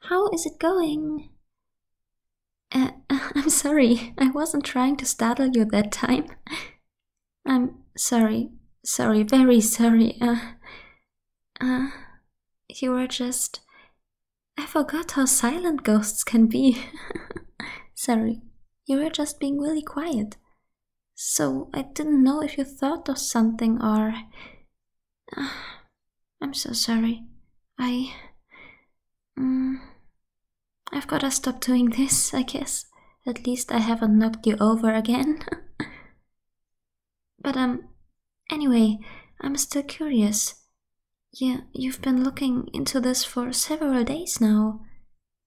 How is it going? I'm sorry, I wasn't trying to startle you that time. I'm sorry, very sorry. You were just... I forgot how silent ghosts can be. Sorry, you were just being really quiet. So I didn't know if you thought of something or... I'm so sorry. I've gotta stop doing this, I guess. At least I haven't knocked you over again. But anyway, I'm still curious. You've been looking into this for several days now.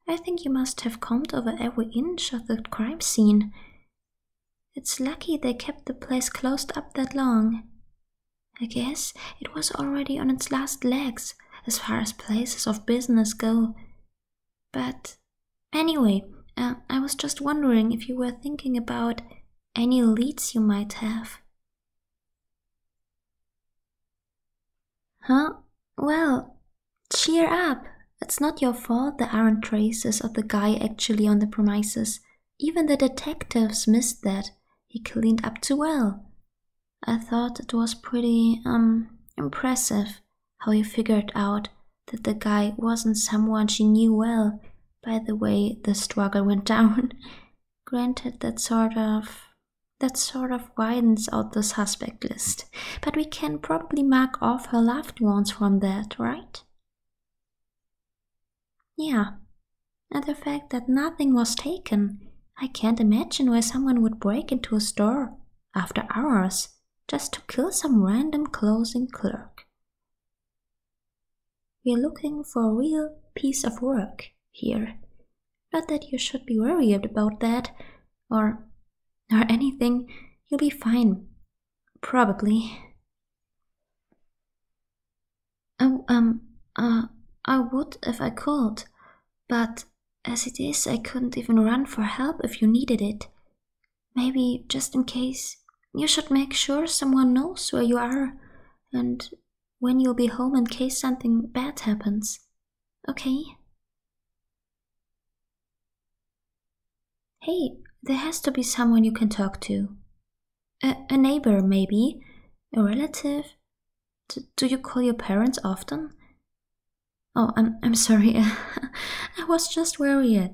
I think you must have combed over every inch of the crime scene. It's lucky they kept the place closed up that long. I guess it was already on its last legs, as far as places of business go. But anyway, I was just wondering if you were thinking about any leads you might have. Huh? Well, cheer up. It's not your fault there aren't traces of the guy actually on the premises. Even the detectives missed that. He cleaned up too well. I thought it was pretty, impressive how he figured out that the guy wasn't someone she knew well by the way the struggle went down. Granted, that sort of widens out the suspect list, but we can probably mark off her loved ones from that, right? Yeah, and the fact that nothing was taken, I can't imagine why someone would break into a store after hours just to kill some random closing clerk. We're looking for a real piece of work here. Not that you should be worried about that, or anything. You'll be fine. Probably. Oh, I would if I could, but as it is, I couldn't even run for help if you needed it. Maybe just in case, you should make sure someone knows where you are and when you'll be home in case something bad happens. Okay? Hey, there has to be someone you can talk to. A neighbor, maybe? A relative? Do you call your parents often? Oh, I'm sorry. I was just worried.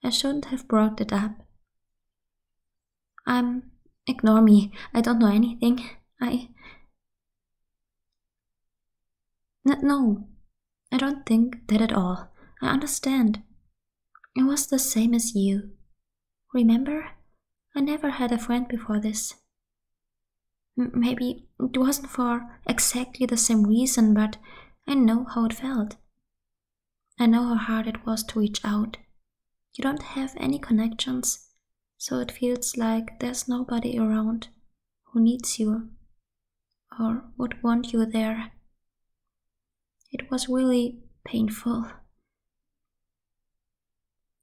I shouldn't have brought it up. Ignore me. I don't know anything. No, I don't think that at all. I understand. It was the same as you. Remember? I never had a friend before this. Maybe it wasn't for exactly the same reason, but I know how it felt. I know how hard it was to reach out. You don't have any connections, so it feels like there's nobody around who needs you or would want you there. It was really painful.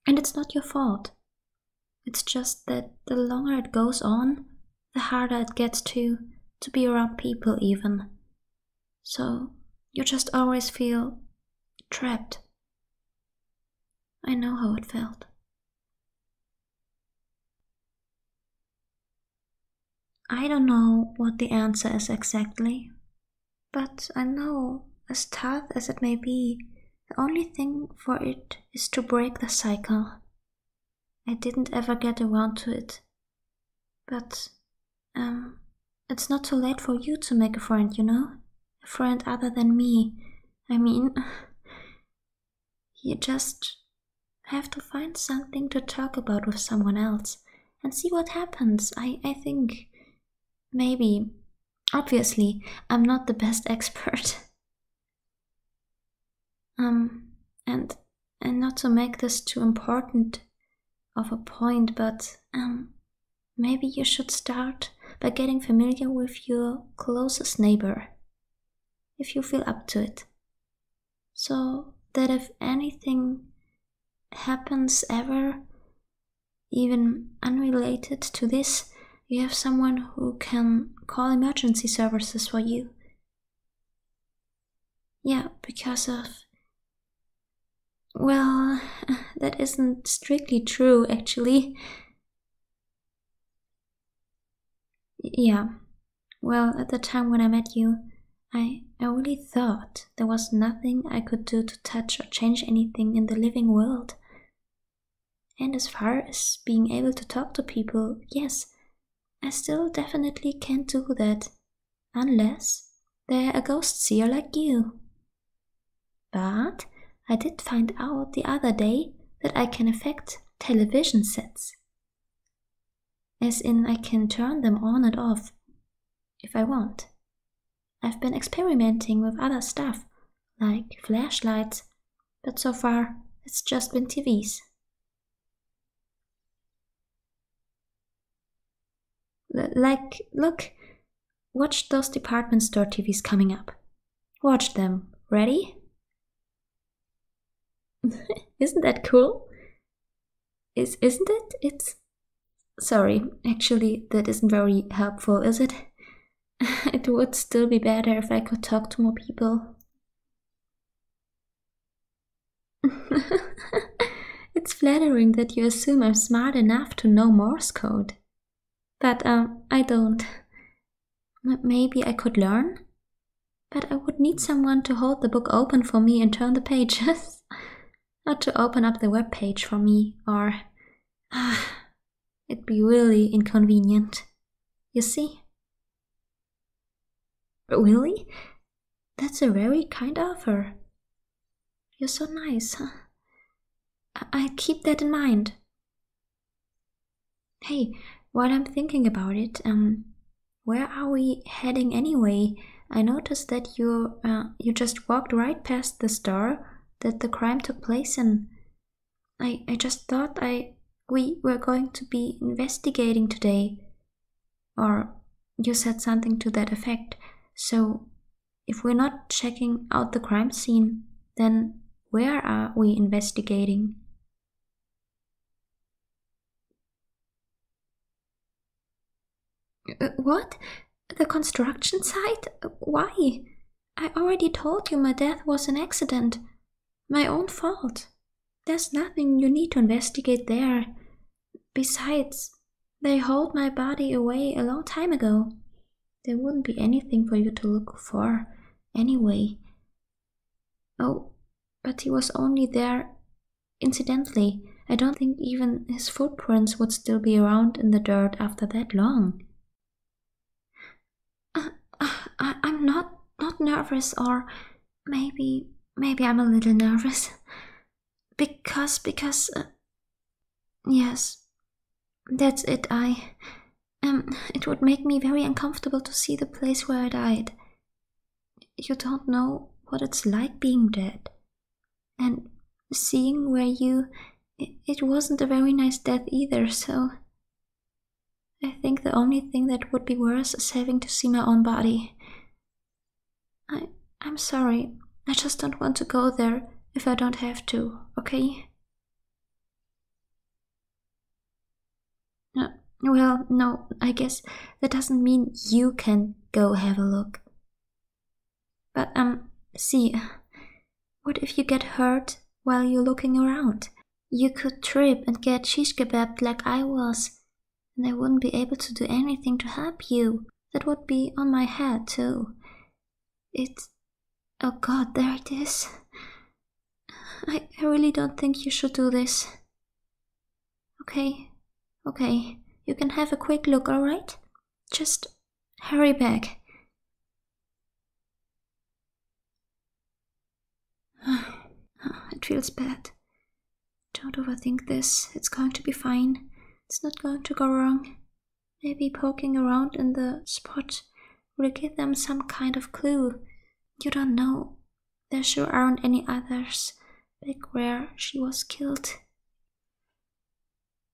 And it's not your fault. It's just that the longer it goes on, the harder it gets to be around people even. So you just always feel trapped. I know how it felt. I don't know what the answer is exactly, but I know, as tough as it may be, the only thing for it is to break the cycle. I didn't ever get around to it, but it's not too late for you to make a friend, you know? A friend other than me. I mean, you just have to find something to talk about with someone else and see what happens. I think maybe, obviously, I'm not the best expert. And not to make this too important of a point, but maybe you should start by getting familiar with your closest neighbor, if you feel up to it, so that if anything happens ever, even unrelated to this, you have someone who can call emergency services for you. Yeah, because Well, that isn't strictly true, actually. Yeah, well, at the time when I met you, I really thought there was nothing I could do to touch or change anything in the living world. And as far as being able to talk to people, yes, I still definitely can't do that. Unless they're a ghost seer like you. But I did find out the other day that I can affect television sets. As in, I can turn them on and off if I want. I've been experimenting with other stuff, like flashlights, but so far it's just been TVs. Look, watch those department store TVs coming up. Watch them. Ready? Isn't that cool? Isn't it? It's... Sorry, actually, that isn't very helpful, is it? It would still be better if I could talk to more people. It's flattering that you assume I'm smart enough to know Morse code. But, I don't. Maybe I could learn? But I would need someone to hold the book open for me and turn the pages. Not to open up the web page for me, or... it'd be really inconvenient. You see? Really? That's a very kind offer. You're so nice, huh? I'll keep that in mind. Hey, while I'm thinking about it, where are we heading anyway? I noticed that you just walked right past the store that the crime took place in. I just thought we were going to be investigating today. Or you said something to that effect. So, if we're not checking out the crime scene, then where are we investigating? What? The construction site? Why? I already told you my death was an accident. My own fault. There's nothing you need to investigate there. Besides, they hauled my body away a long time ago. There wouldn't be anything for you to look for, anyway. Oh, but he was only there incidentally. I don't think even his footprints would still be around in the dirt after that long. I'm not nervous, or maybe I'm a little nervous. Because, yes, that's it. It would make me very uncomfortable to see the place where I died. You don't know what it's like being dead. And seeing where it wasn't a very nice death either, so I think the only thing that would be worse is having to see my own body. I'm sorry. I just don't want to go there if I don't have to, okay? Well, no, I guess that doesn't mean you can go have a look. But, see, what if you get hurt while you're looking around? You could trip and get shish kebabbed like I was, and I wouldn't be able to do anything to help you. That would be on my head, too. Oh God, there it is. I really don't think you should do this. Okay, you can have a quick look, alright? Just hurry back. It feels bad. Don't overthink this. It's going to be fine. It's not going to go wrong. Maybe poking around in the spot will give them some kind of clue. You don't know. There sure aren't any others back where she was killed.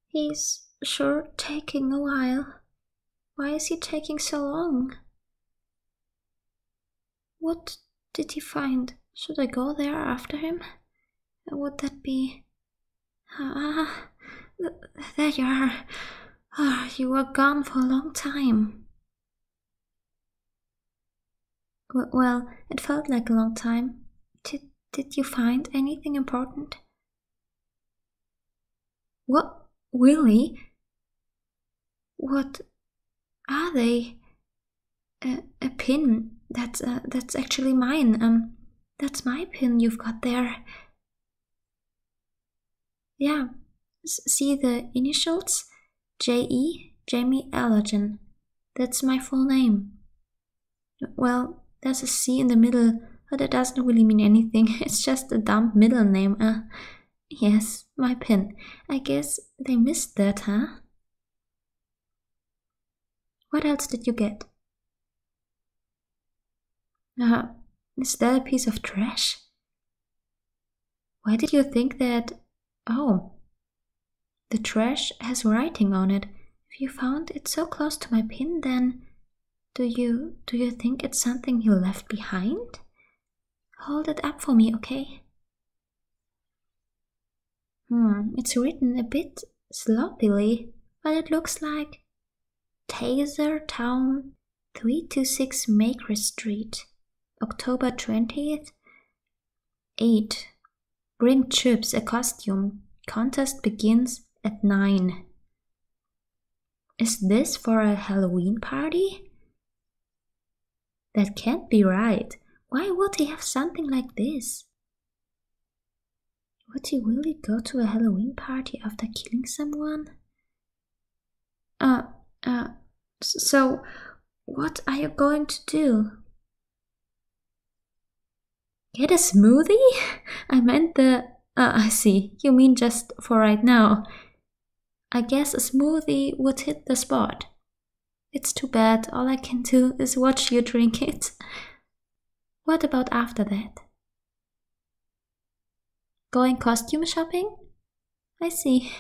He's sure taking a while. Why is he taking so long? What did he find? Should I go there after him? Would that be... there you are. You were gone for a long time. Well, it felt like a long time. Did you find anything important? What? Really? What are they? A pin. That's actually mine. That's my pin you've got there. Yeah. See the initials? J.E. Jamie Allergen. That's my full name. Well, there's a C in the middle, but it doesn't really mean anything. It's just a dumb middle name. Yes, my pin. I guess they missed that, huh? What else did you get? Is that a piece of trash? Why did you think that? Oh, the trash has writing on it. If you found it so close to my pin, then do you think it's something you left behind? Hold it up for me, okay? It's written a bit sloppily, but it looks like Taser Town 326 Maker Street, October 20th, 8. Bring chips, a costume. Contest begins at 9. Is this for a Halloween party? That can't be right. Why would he have something like this? Would he really go to a Halloween party after killing someone? So what are you going to do? Get a smoothie? I meant I see. You mean just for right now. I guess a smoothie would hit the spot. It's too bad. All I can do is watch you drink it. What about after that? Going costume shopping? I see.